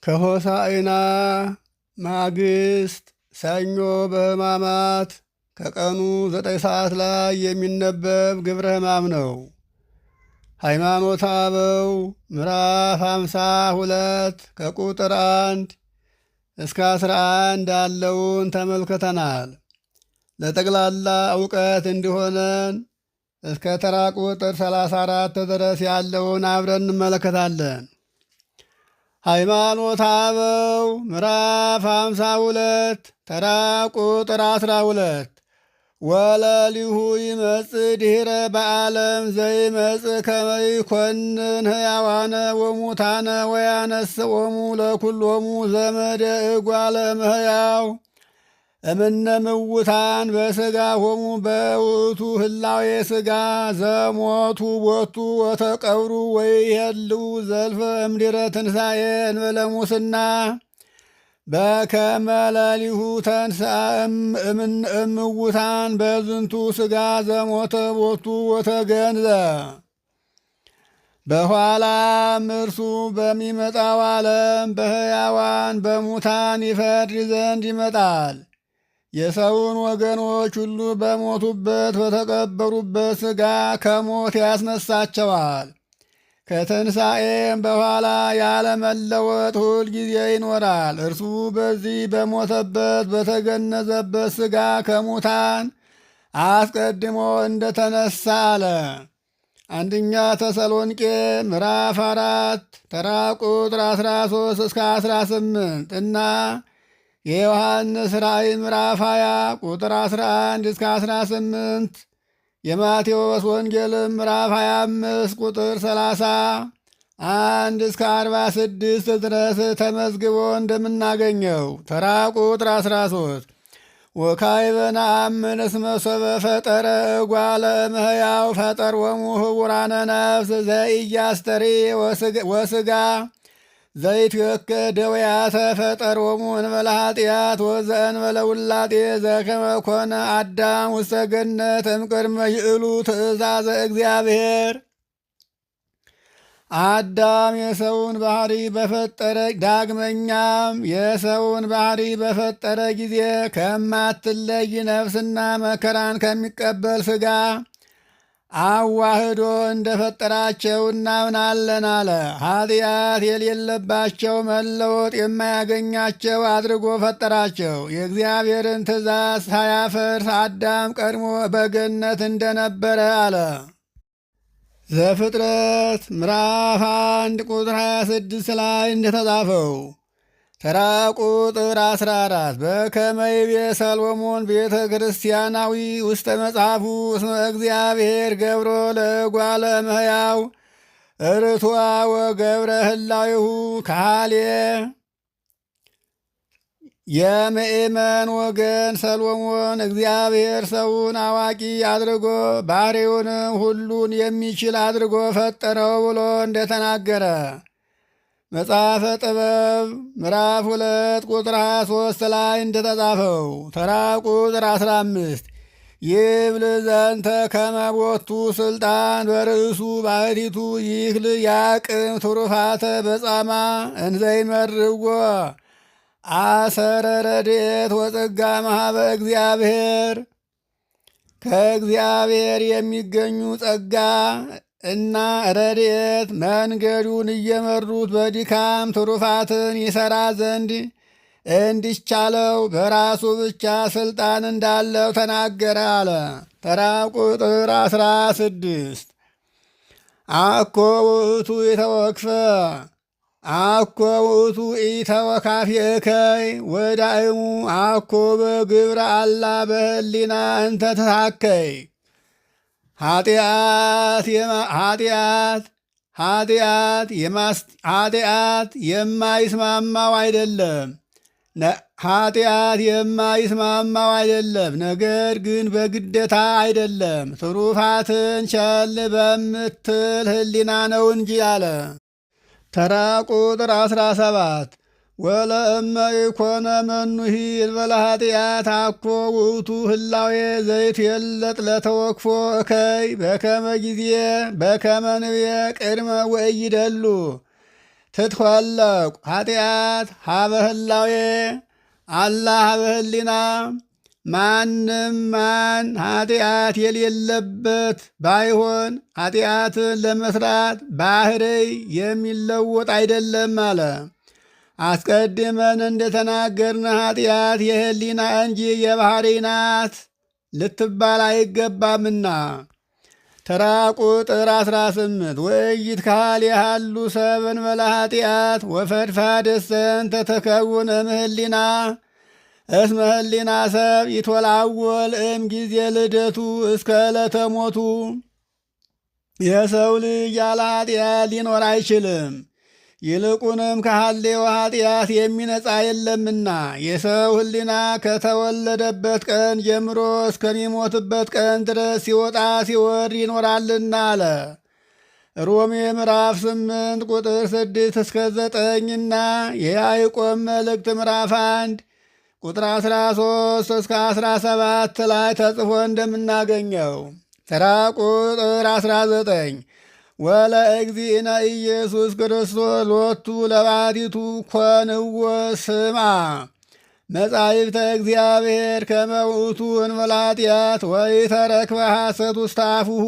ከሆሳዕና ማግስት ሰኞ በሕማማት ከቀኑ 9 ሰዓት ላይ የሚነበብ ግብረ ሕማም ነው። ሃይማኖተ አበው ምዕራፍ 52 ከቁጥር 1 እስከ 11 ያለውን ተመልክተናል። ለጠቅላላ እውቀት እንዲሆነን እስከ ተራ ቁጥር 34 ድረስ ያለውን አብረን እንመለከታለን። ሃይማኖተ አበው ምዕራፍ 52 ተራ ቁጥር 12 ወለሊሁ ይመጽእ ድኅረ በዓለም ዘይመጽእ ከመ ይኰንን ሕያዋነ ወሙታነ ወያነስኦሙ ለኵሎሙ ዘመደ እጓለ እምሕያው እምነ ምውታን በሥጋሆሙ በውእቱ ህላዌ ሥጋ ዘሞቱ ቦቱ ወተቀብሩ ወይሄልው ዘልፈ እምድኅረ ትንሣኤ እንበለ ሙስና በከመ ሌሊሁ ተንሥአ እምውታን በዝንቱ ሥጋ ዘሞተ ቦቱ ወተገንዘ። በኋላም እርሱ በሚመጣው ዓለም በሕያዋን በሙታን ይፈርድ ዘንድ ይመጣል። የሰውን ወገኖች ሁሉ በሞቱበት በተቀበሩበት ሥጋ ከሞት ያስነሳቸዋል። ከትንሣኤም በኋላ ያለመለወጥ ሁል ጊዜ ይኖራል። እርሱ በዚህ በሞተበት በተገነዘበት ሥጋ ከሙታን አስቀድሞ እንደተነሳ አለ። አንደኛ ተሰሎንቄ ምዕራፍ 4 ተራ ቁጥር 13 እስከ 18 እና የዮሐንስ ራእይ ምዕራፍ 20 ቁጥር 11 እስከ 18 የማቴዎስ ወንጌልም ምዕራፍ 25 ቁጥር 31 እስከ 46 ድረስ ተመዝግቦ እንደምናገኘው ተራ ቁጥር 13 ወካዕበ ነአምን እስመ ሶበ ፈጠረ እጓለ እምሕያው ፈጠሮሙ ህቡራነ ነፍስ ዘኢያስተርኢ ወሥጋ ዘይትወከ ደዌያተ ፈጠሮሙ እንበለ ኃጢአት ወዘእንበለ ውላጤ ዘከመ ኮነ አዳም ውስተ ገነት እምቅድመ ይእሉ ትእዛዘ እግዚአብሔር። አዳም የሰውን ባህሪ በፈጠረ ዳግመኛም የሰውን ባህሪ በፈጠረ ጊዜ ከማትለይ ነፍስና መከራን ከሚቀበል ሥጋ አዋህዶ እንደፈጠራቸው እናምናለን አለ። ኃጢአት የሌለባቸው መለወጥ የማያገኛቸው አድርጎ ፈጠራቸው። የእግዚአብሔርን ትእዛዝ ሳያፈርስ አዳም ቀድሞ በገነት እንደነበረ አለ። ዘፍጥረት ምዕራፍ 1 ቁጥር 26 ላይ እንደተጻፈው ተራ ቁጥር 14 በከመ ይቤ ሰሎሞን ቤተ ክርስቲያናዊ ውስተ መጽሐፉ እስመ እግዚአብሔር ገብሮ ለእጓለ እምሕያው ርቱዐ ወገብረ ህላዌሁ ካህሌ። የምእመን ወገን ሰሎሞን እግዚአብሔር ሰውን አዋቂ አድርጎ ባሕሪውንም ሁሉን የሚችል አድርጎ ፈጠረው ብሎ እንደተናገረ መጽሐፈ ጥበብ ምዕራፍ 2 ቁጥር 23 ላይ እንደተጻፈው ተራ ቁጥር 15 ይብል ዘንተ ከመ ቦቱ ስልጣን በርእሱ ባሕቲቱ ይክል ያቅም ትሩፋተ በጻማ እንዘይመርዎ አሰረ ረድኤት ወጸጋ መሃበ እግዚአብሔር። ከእግዚአብሔር የሚገኙ ጸጋ እና ረድኤት መንገዱን እየመሩት በድካም ትሩፋትን ይሠራ ዘንድ እንዲቻለው በራሱ ብቻ ሥልጣን እንዳለው ተናገረ አለ። ተራ ቁጥር 16 አኮ ውእቱ የተወክፈ አኮ ውእቱ ኢተወካፊ እከይ ወዳእሙ አኮ በግብረ አላ በህሊና እንተ ተታከይ። ኃጢአት የማይስማማው አይደለም። ነገር ግን በግደታ አይደለም፣ ትሩፋትን ቸል በምትል ህሊና ነው እንጂ አለ። ተራ ቁጥር 17 ወለእመ ኢኮነ መኑሂ እንበለ ኃጢአት አኮ ውእቱ ህላዌ ዘይትየለጥ ለተወክፎ እከይ በከመ ጊዜ በከመ ንቤ ቅድመ ወኢይደሉ ትትወለቁ ኃጢአት ሀበ ህላዌ አላ ሀበ ህሊና ማንም ማን ኃጢአት የሌለበት ባይሆን ኃጢአትን ለመስራት ባህርይ የሚለወጥ አይደለም አለ። አስቀድመን እንደተናገርን ኃጢአት የህሊና እንጂ የባህሪ ናት ልትባል አይገባምና። ተራ ቁጥር 18 ወይት ካል ያሉ ሰብን በላ ኃጢአት ወፈድፋደሰን ተተከውነ ምህሊና እስመ ህሊና ሰብ ይትወላወል እም ጊዜ ልደቱ እስከ ዕለተ ሞቱ። የሰው ልጅ ያለ ኃጢአት ሊኖር አይችልም። ይልቁንም ከሐሌው ኃጢአት የሚነጻ የለምና የሰው ህሊና ከተወለደበት ቀን ጀምሮ እስከሚሞትበት ቀን ድረስ ሲወጣ ሲወርድ ይኖራልና አለ። ሮሜ ምዕራፍ 8 ቁጥር 6 እስከ 9ና የያዕቆብ መልእክት ምዕራፍ 1 ቁጥር 13 እስከ 17 ላይ ተጽፎ እንደምናገኘው ተራ ቁጥር 19 ወለ እግዚእነ ኢየሱስ ክርስቶስ ሎቱ ለባቲቱ ኮንዎ ስማ መጻሕፍተ እግዚአብሔር ከመ ውእቱ እንበለ ኃጢአት ወኢተረክበ ሐሰት ውስተ አፉሁ።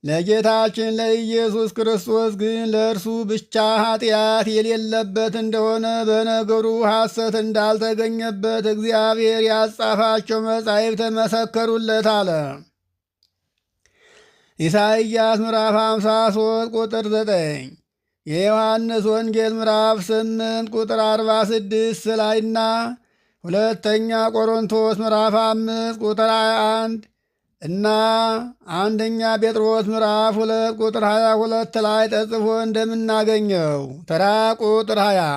ለጌታችን ለኢየሱስ ክርስቶስ ግን ለእርሱ ብቻ ኃጢአት የሌለበት እንደሆነ በነገሩ ሐሰት እንዳልተገኘበት እግዚአብሔር ያጻፋቸው መጻሕፍት መሰከሩለት አለ። ኢሳይያስ ምዕራፍ 53 ቁጥር 9 የዮሐንስ ወንጌል ምዕራፍ 8 ቁጥር 46 ላይና ሁለተኛ ቆሮንቶስ ምዕራፍ 5 ቁጥር 21 እና አንደኛ ጴጥሮስ ምዕራፍ 2 ቁጥር 22 ላይ ተጽፎ እንደምናገኘው ተራ ቁጥር 20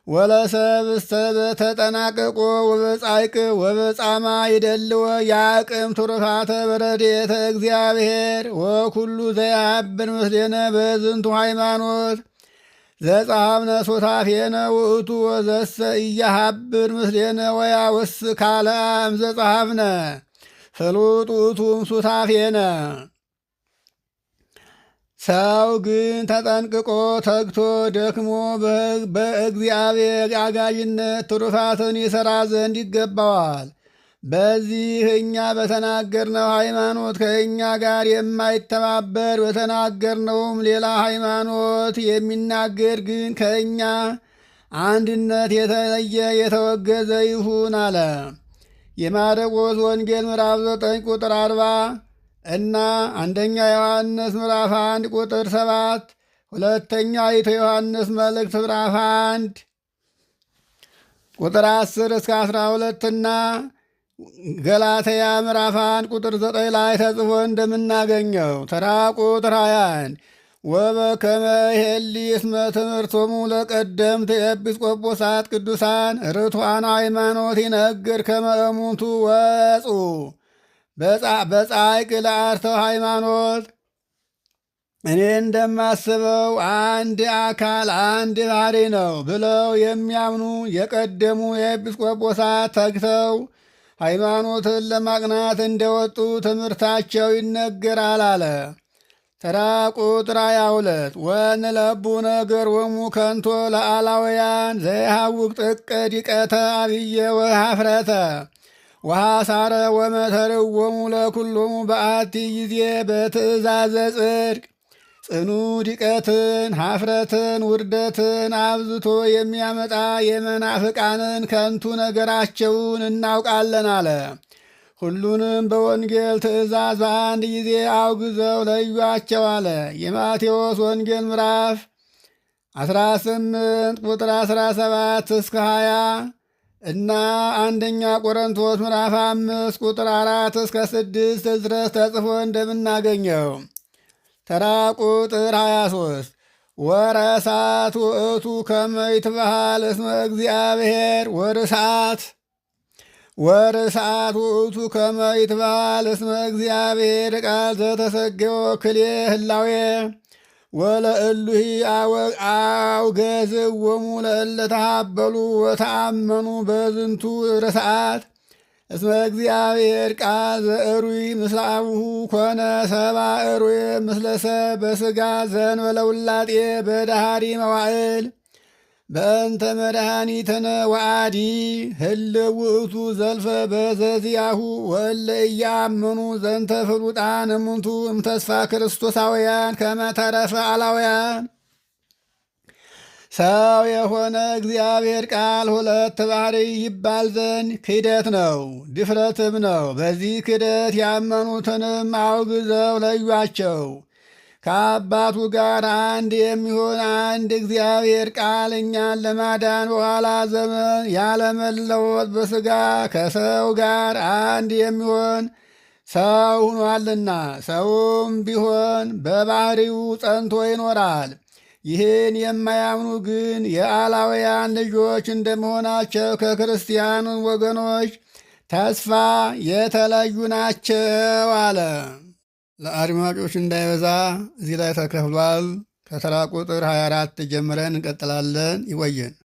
ወለሰብእስተ በተጠናቅቆ ወበጻይቅ ወበጻማ ይደልወ ያቅም ትሩፋተ በረድኤተ እግዚአብሔር ወኩሉ ዘያብን ምስሌነ በዝንቱ ሃይማኖት ዘጸሐፍነ ሱታፌነ ውእቱ ወዘሰ ኢያሃብር ምስሌነ ወያውስ ካልአም ዘጸሐፍነ ፍሉጥ ውእቱም ሱታፌነ። ሰው ግን ተጠንቅቆ ተግቶ ደክሞ በእግዚአብሔር አጋዥነት ትሩፋትን ይሠራ ዘንድ ይገባዋል። በዚህ እኛ በተናገርነው ሃይማኖት ከእኛ ጋር የማይተባበር በተናገርነውም ሌላ ሃይማኖት የሚናገር ግን ከእኛ አንድነት የተለየ የተወገዘ ይሁን አለ። የማርቆስ ወንጌል ምዕራፍ 9 ቁጥር 40 እና አንደኛ ዮሐንስ ምዕራፍ 1 ቁጥር 7 ሁለተኛ ዮሐንስ መልእክት ምዕራፍ 1 ቁጥር 10 እስከ 12 እና ገላትያ ምዕራፍ 1 ቁጥር 9 ላይ ተጽፎ እንደምናገኘው ተራ ቁጥር 21 ወበከመ ይሄሊ እስመ ትምህርቶሙ ለቀደምት ኤጲስቆጶሳት ቅዱሳን ርቱዓነ ሃይማኖት ይነግር ከመ እሙንቱ ወፁ በጻይቅ ለአርተው ሃይማኖት። እኔ እንደማስበው አንድ አካል አንድ ባሕሪ ነው ብለው የሚያምኑ የቀደሙ የኤጲስቆጶሳት ተግተው ሃይማኖትን ለማቅናት እንደወጡ ትምህርታቸው ይነገራል አለ። ተራ ቁጥር 22 ወንለቡ ነገር ወሙ ከንቶ ለአላውያን ዘይሃውቅ ጥቀ ዲቀተ አብየ ወሃፍረተ ወሐሳረ ወመተርዎሙ ለኩሎሙ በአቲ ጊዜ በትእዛዘ ጽድቅ ጽኑ ዲቀትን ኀፍረትን ውርደትን አብዝቶ የሚያመጣ የመናፍቃንን ከንቱ ነገራቸውን እናውቃለን አለ። ሁሉንም በወንጌል ትእዛዝ በአንድ ጊዜ አውግዘው ለዩአቸው አለ። የማቴዎስ ወንጌል ምዕራፍ 18 ቁጥር 17 እስከ 20 እና አንደኛ ቆሮንቶስ ምዕራፍ 5 ቁጥር 4 እስከ 6 ድረስ ተጽፎ እንደምናገኘው ተራ ቁጥር 23 ወረሳት ውእቱ ከመ ይትበሃል እስመ እግዚአብሔር ወርሳት ውእቱ ከመ ይትበሃል እስመ እግዚአብሔር ቃል ዘተሰገወ ክልኤ ህላዌ ወለእሉሂ አውገዝዎሙ ለእለ ተሃበሉ ወተአመኑ በዝንቱ ርሳት እስመ እግዚአብሔር ቃል ዘእሩይ ምስለ አቡሁ ኮነ ሰባ እሩይ ምስለ ሰብ በሥጋ ዘእንበለ ውላጤ በዳሃሪ መዋዕል በእንተ መድኃኒትነ ወአዲ ህልው ውእቱ ዘልፈ በዘዚያሁ ወእለ ኢያምኑ ዘንተ ፍሉጣን እሙንቱ እምተስፋ ክርስቶሳውያን ከመ ተረፈ አላውያን። ሰው የሆነ እግዚአብሔር ቃል ሁለት ባሕርይ ይባል ዘንድ ክህደት ነው፣ ድፍረትም ነው። በዚህ ክህደት ያመኑትንም አውግዘው ለዩአቸው። ከአባቱ ጋር አንድ የሚሆን አንድ እግዚአብሔር ቃል እኛን ለማዳን በኋላ ዘመን ያለመለወጥ በሥጋ ከሰው ጋር አንድ የሚሆን ሰው ሆኗልና፣ ሰውም ቢሆን በባሕርዩ ጸንቶ ይኖራል። ይህን የማያምኑ ግን የአላውያን ልጆች እንደመሆናቸው ከክርስቲያን ወገኖች ተስፋ የተለዩ ናቸው አለ። ለአድማጮች እንዳይበዛ እዚህ ላይ ተከፍሏል። ከተራ ቁጥር 24 ጀምረን እንቀጥላለን። ይቆየን።